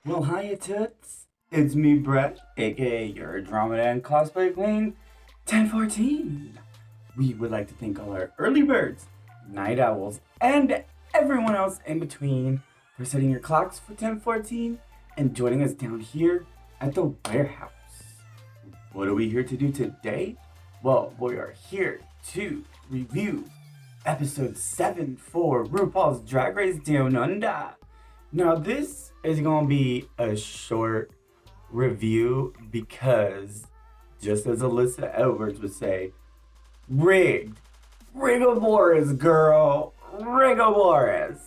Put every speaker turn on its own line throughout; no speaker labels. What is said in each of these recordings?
Well, hiya, Toots. It's me, Brett, aka your drama and cosplay queen, 1014. We would like to thank all our early birds, night owls, and everyone else in between for setting your clocks for 1014 and joining us down here at the warehouse. What are we here to do today? Well, we are here to review episode 7 for Rupaul's Drag Race Down Under. Now, this is going to be a short review because, just as Alyssa Edwards would say, rigged. Rigoboris, girl. Rigoboris.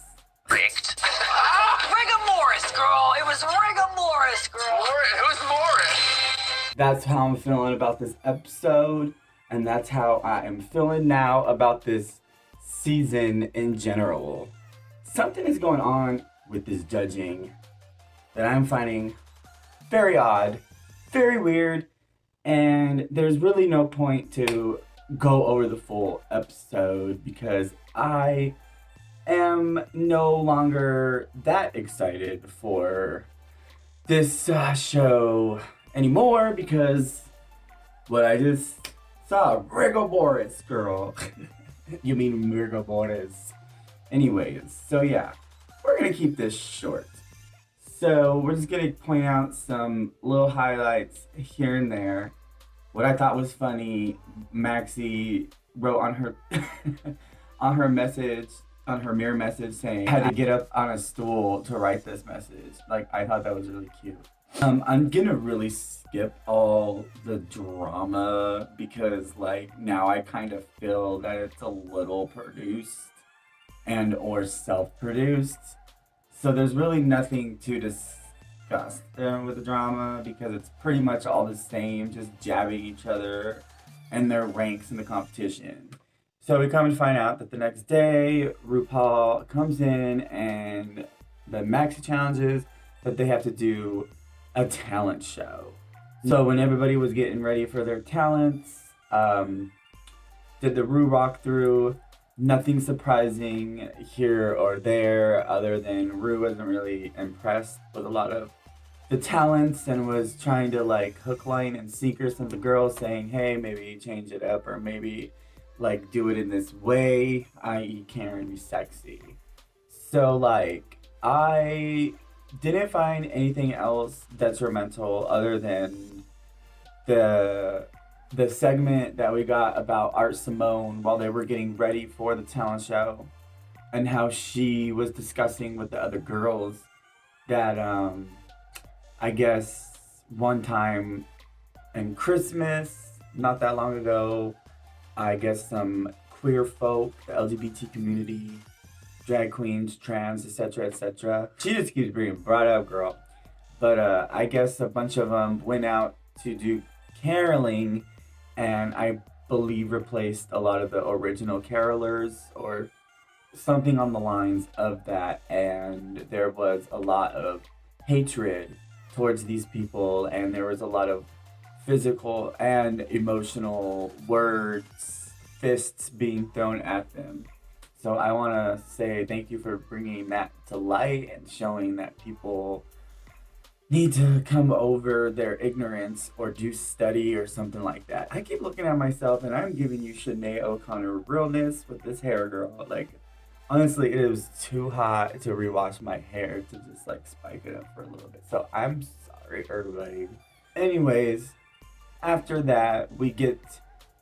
Rigged. Rigoboris, girl. It was Rigoboris, girl.
Who's Morris?
That's how I'm feeling about this episode, and that's how I am feeling now about this season in general. Something is going on with this judging that I'm finding very odd, very weird, and there's really no point to go over the full episode because I am no longer that excited for this show anymore because what I just saw, Rigoboris, girl. You mean Rigoboris. Anyways, so yeah, we're gonna keep this short. So we're just gonna point out some little highlights here and there. What I thought was funny, Maxie wrote on her on her message, on her mirror message saying, I had to get up on a stool to write this message. Like, I thought that was really cute. I'm gonna really skip all the drama because like now I kind of feel that it's a little produced and or self-produced. So there's really nothing to discuss there with the drama because it's pretty much all the same, just jabbing each other and their ranks in the competition. So we come to find out that the next day, RuPaul comes in and the Maxi challenges that they have to do a talent show. So when everybody was getting ready for their talents, did the Ru walk through. Nothing surprising here or there other than Ru wasn't really impressed with a lot of the talents and was trying to like hook, line, and sinker some of the girls saying, hey, maybe change it up or maybe like do it in this way, i.e. Karen, be sexy. So like I didn't find anything else detrimental other than the segment that we got about Art Simone while they were getting ready for the talent show and how she was discussing with the other girls that I guess one time in Christmas, not that long ago, I guess some queer folk, the LGBT community, drag queens, trans, etc. She just keeps being brought up, girl. But I guess a bunch of them went out to do caroling and I believe replaced a lot of the original carolers or something on the lines of that. And there was a lot of hatred towards these people and there was a lot of physical and emotional words, fists being thrown at them. So I want to say thank you for bringing that to light and showing that people need to come over their ignorance or do study or something like that. I keep looking at myself and I'm giving you Sinead O'Connor realness with this hair, girl. Like, honestly, it was too hot to rewash my hair to just like spike it up for a little bit. So I'm sorry, everybody. Anyways, after that, we get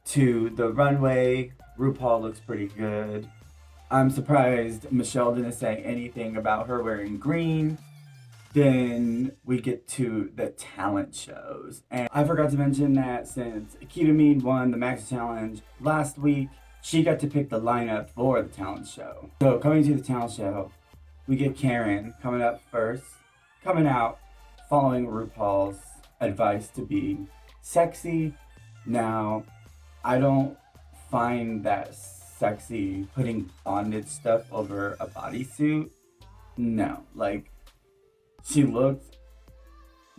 to the runway. RuPaul looks pretty good. I'm surprised Michelle didn't say anything about her wearing green. Then we get to the talent shows. And I forgot to mention that since Akita Mead won the Max Challenge last week, she got to pick the lineup for the talent show. So coming to the talent show, we get Karen coming up first, coming out, following RuPaul's advice to be sexy. Now, I don't find that sexy putting bondage stuff over a bodysuit. No, like, she looked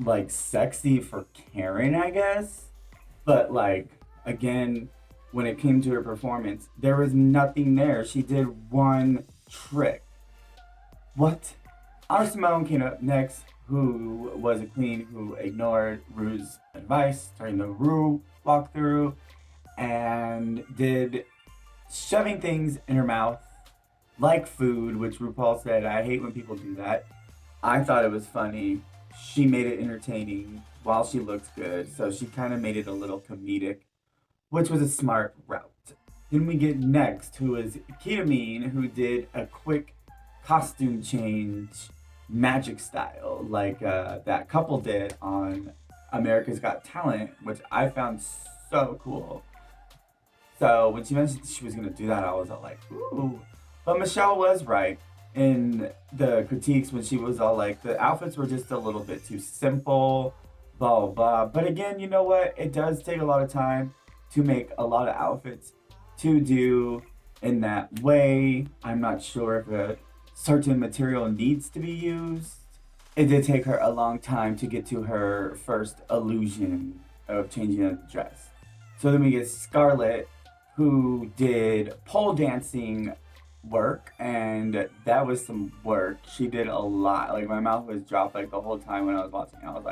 like sexy for Karen, I guess. But like, again, when it came to her performance, there was nothing there. She did one trick. What? Our Simone came up next, who was a queen who ignored Rue's advice during the Rue walkthrough and did shoving things in her mouth like food, which RuPaul said, I hate when people do that. I thought it was funny. She made it entertaining while she looked good, so she kind of made it a little comedic, which was a smart route. Then we get next, who is Ketamine, who did a quick costume change, magic style, like that couple did on America's Got Talent, which I found so cool. So when she mentioned she was gonna do that, I was all like, ooh. But Michelle was right in the critiques when she was all like, the outfits were just a little bit too simple, blah, blah, blah. But again, you know what? It does take a lot of time to make a lot of outfits to do in that way. I'm not sure if a certain material needs to be used. It did take her a long time to get to her first illusion of changing a dress. So then we get Scarlett, who did pole dancing work, and that was some work. She did a lot. Like, my mouth was dropped like the whole time when I was watching. I was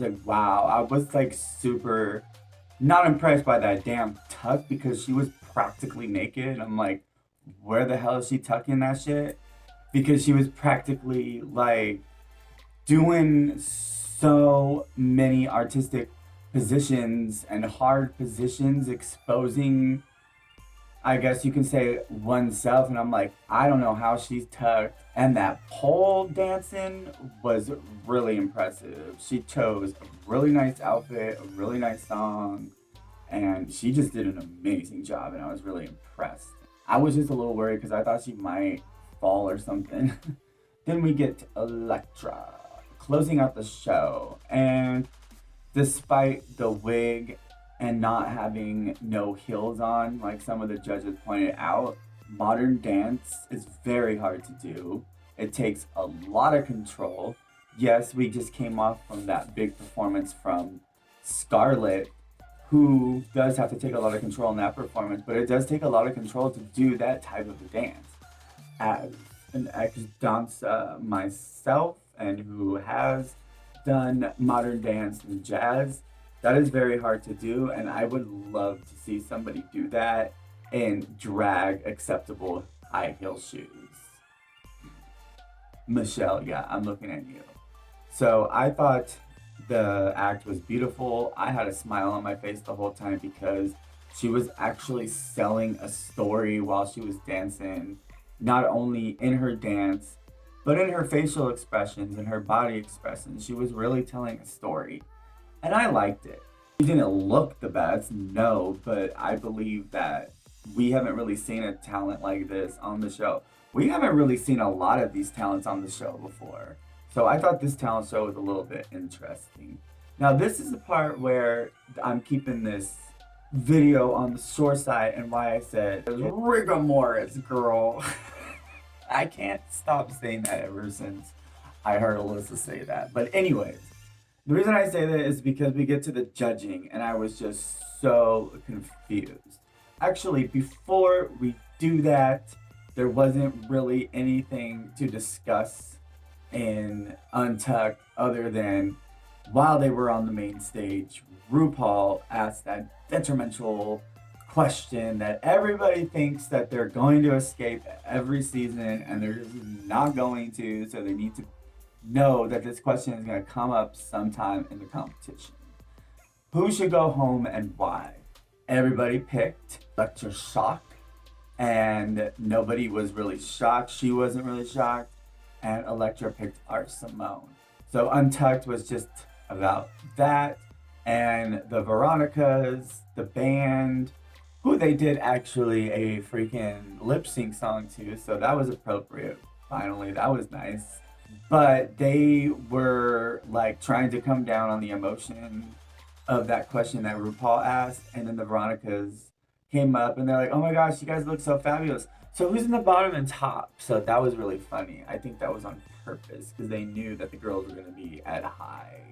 like, wow. I was like super not impressed by that damn tuck because she was practically naked. I'm like, where the hell is she tucking that shit? Because she was practically like doing so many artistic positions and hard positions, exposing, I guess you can say, oneself. And I'm like, I don't know how she's tucked. And that pole dancing was really impressive. She chose a really nice outfit, a really nice song, and she just did an amazing job, and I was really impressed. I was just a little worried because I thought she might fall or something. Then we get Elektra closing out the show, and despite the wig and not having no heels on, like some of the judges pointed out, modern dance is very hard to do. It takes a lot of control. Yes, we just came off from that big performance from Scarlett, who does have to take a lot of control in that performance, but it does take a lot of control to do that type of a dance. As an ex-dancer myself, and who has done modern dance and jazz, that is very hard to do, and I would love to see somebody do that and drag acceptable high heel shoes. Michelle, yeah, I'm looking at you. So I thought the act was beautiful. I had a smile on my face the whole time because she was actually selling a story while she was dancing, not only in her dance, but in her facial expressions and her body expressions. She was really telling a story, and I liked it. She didn't look the best, no, but I believe that we haven't really seen a talent like this on the show. We haven't really seen a lot of these talents on the show before. So I thought this talent show was a little bit interesting. Now this is the part where I'm keeping this video on the short side and why I said rigor mortis, girl. I can't stop saying that ever since I heard Alyssa say that. But anyways, the reason I say that is because we get to the judging and I was just so confused. Actually, before we do that, there wasn't really anything to discuss in Untucked other than while they were on the main stage, RuPaul asked that detrimental question that everybody thinks that they're going to escape every season and they're just not going to, so they need to know that this question is going to come up sometime in the competition. Who should go home and why? Everybody picked Elektra Shock, and nobody was really shocked. She wasn't really shocked, and Elektra picked Art Simone. So Untucked was just about that, and the Veronicas, the band, who they did actually a freaking lip sync song to, so that was appropriate. Finally, that was nice. But they were like trying to come down on the emotion of that question that RuPaul asked, and then the Veronicas came up and they're like, oh my gosh, you guys look so fabulous. So who's in the bottom and top? So that was really funny. I think that was on purpose because they knew that the girls were going to be at a high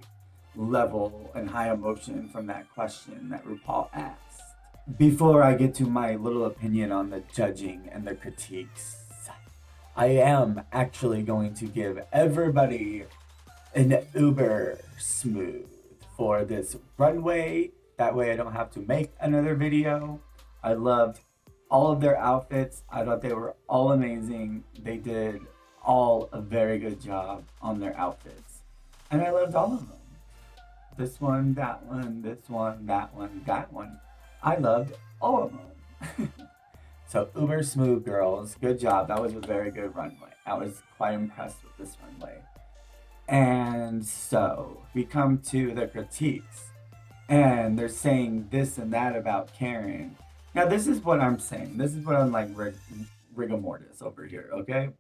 level and high emotion from that question that RuPaul asked. Before I get to my little opinion on the judging and the critiques, I am actually going to give everybody an uber smooth for this runway. That way I don't have to make another video. I loved all of their outfits. I thought they were all amazing. They did all a very good job on their outfits. And I loved all of them. This one, that one, this one, that one, that one. I loved all of them. So uber smooth, girls. Good job. That was a very good runway. I was quite impressed with this runway. And so we come to the critiques. And they're saying this and that about Karen. Now this is what I'm saying. This is what I'm like rigor mortis over here, okay?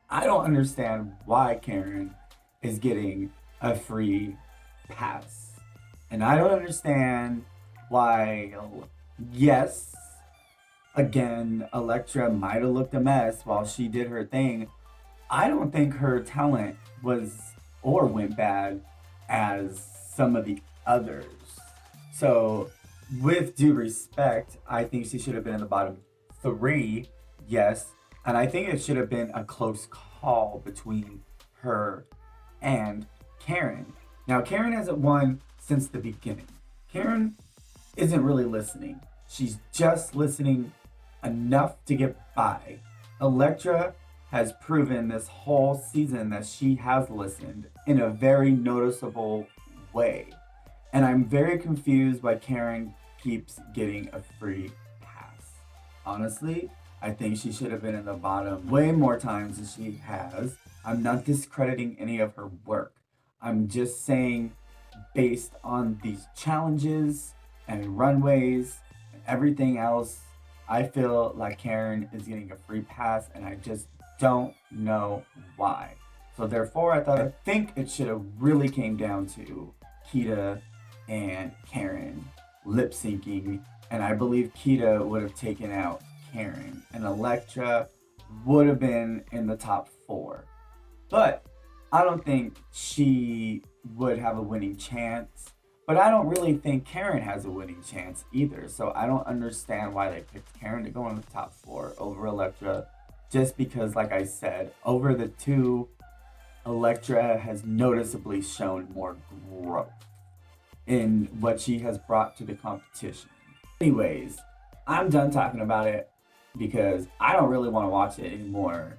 I don't understand why Karen is getting a free pass. And I don't understand why, yes, again, Elektra might have looked a mess while she did her thing. I don't think her talent was or went bad as some of the others. So with due respect, I think she should have been in the bottom 3, yes. And I think it should have been a close call between her and Karen. Now, Karen hasn't won since the beginning. Karen isn't really listening. She's just listening enough to get by. Elektra has proven this whole season that she has listened in a very noticeable way. And I'm very confused why Karen keeps getting a free pass. Honestly, I think she should have been in the bottom way more times than she has. I'm not discrediting any of her work. I'm just saying, based on these challenges and runways and everything else, I feel like Karen is getting a free pass, and I just don't know why. So therefore, I think it should have really came down to Kita and Karen lip syncing, and I believe Kita would have taken out Karen, and Elektra would have been in the top 4. But I don't think she would have a winning chance. But I don't really think Karen has a winning chance either. So I don't understand why they picked Karen to go in the top 4 over Elektra. Just because, like I said, over the 2, Elektra has noticeably shown more growth in what she has brought to the competition. Anyways, I'm done talking about it because I don't really want to watch it anymore.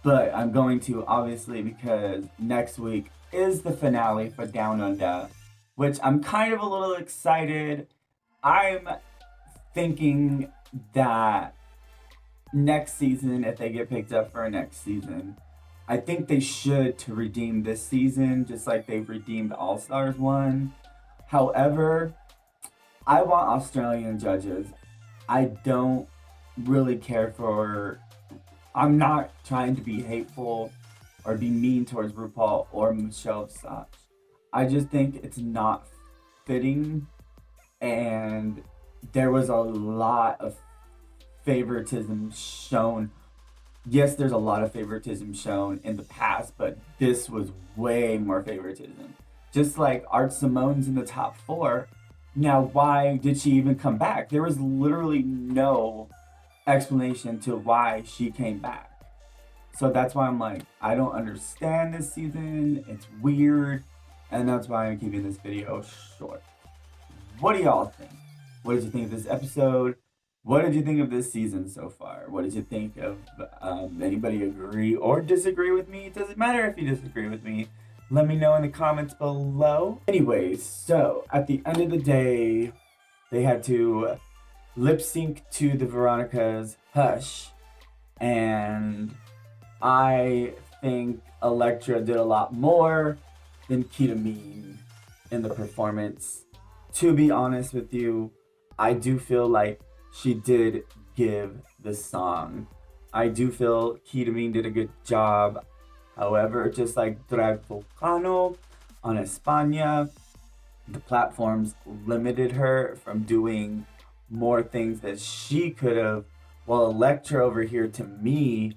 But I'm going to, obviously, because next week is the finale for Down Under, which I'm kind of a little excited. I'm thinking that next season, if they get picked up for next season, I think they should to redeem this season, just like they've redeemed All Stars 1. However, I want Australian judges. I don't really care for... I'm not trying to be hateful or be mean towards Rupaul or Michelle Visage. I just think it's not fitting, and there was a lot of favoritism shown. Yes, there's a lot of favoritism shown in the past, but this was way more favoritism. Just like Art Simone's in the top 4. Now, why did she even come back? There was literally no explanation to why she came back. So that's why I'm like, I don't understand this season. It's weird. And that's why I'm keeping this video short. What do y'all think? What did you think of this episode? What did you think of this season so far? What did you think of anybody agree or disagree with me? It doesn't matter if you disagree with me. Let me know in the comments below. Anyways, so at the end of the day, they had to lip sync to the Veronica's Hush. And I think Elektra did a lot more than Kita Mean in the performance. To be honest with you, I do feel like she did give the song. I do feel Kita Mean did a good job. However, just like Drag Volcano on España, the platforms limited her from doing more things that she could have. While Elektra over here, to me,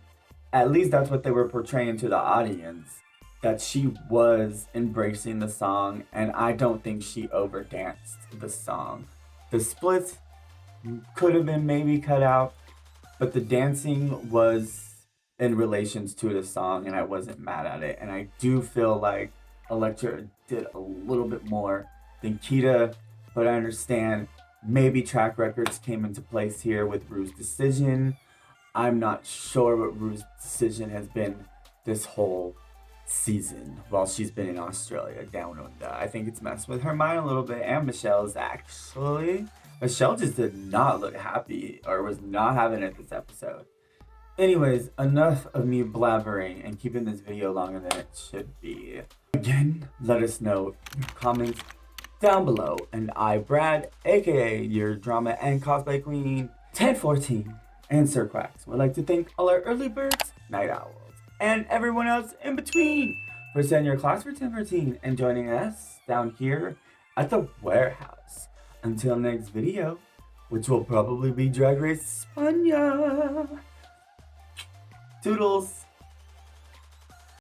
at least that's what they were portraying to the audience, that she was embracing the song, and I don't think she overdanced the song. The splits could have been maybe cut out, but the dancing was in relations to the song, and I wasn't mad at it. And I do feel like Electra did a little bit more than Kita, but I understand maybe track records came into place here with Rue's decision. I'm not sure what Rue's decision has been this whole season while she's been in Australia down under. I think it's messed with her mind a little bit, and Michelle's actually. Michelle just did not look happy or was not having it this episode. Anyways, enough of me blabbering and keeping this video longer than it should be. Again, let us know your comments down below. And I, Brad, aka your drama and cosplay queen, 1014, and Sir Quacks, would like to thank all our early birds, night owls, and everyone else in between for setting your class for 1014 and joining us down here at the Warehouse. Until next video, which will probably be Drag Race España. Tootles.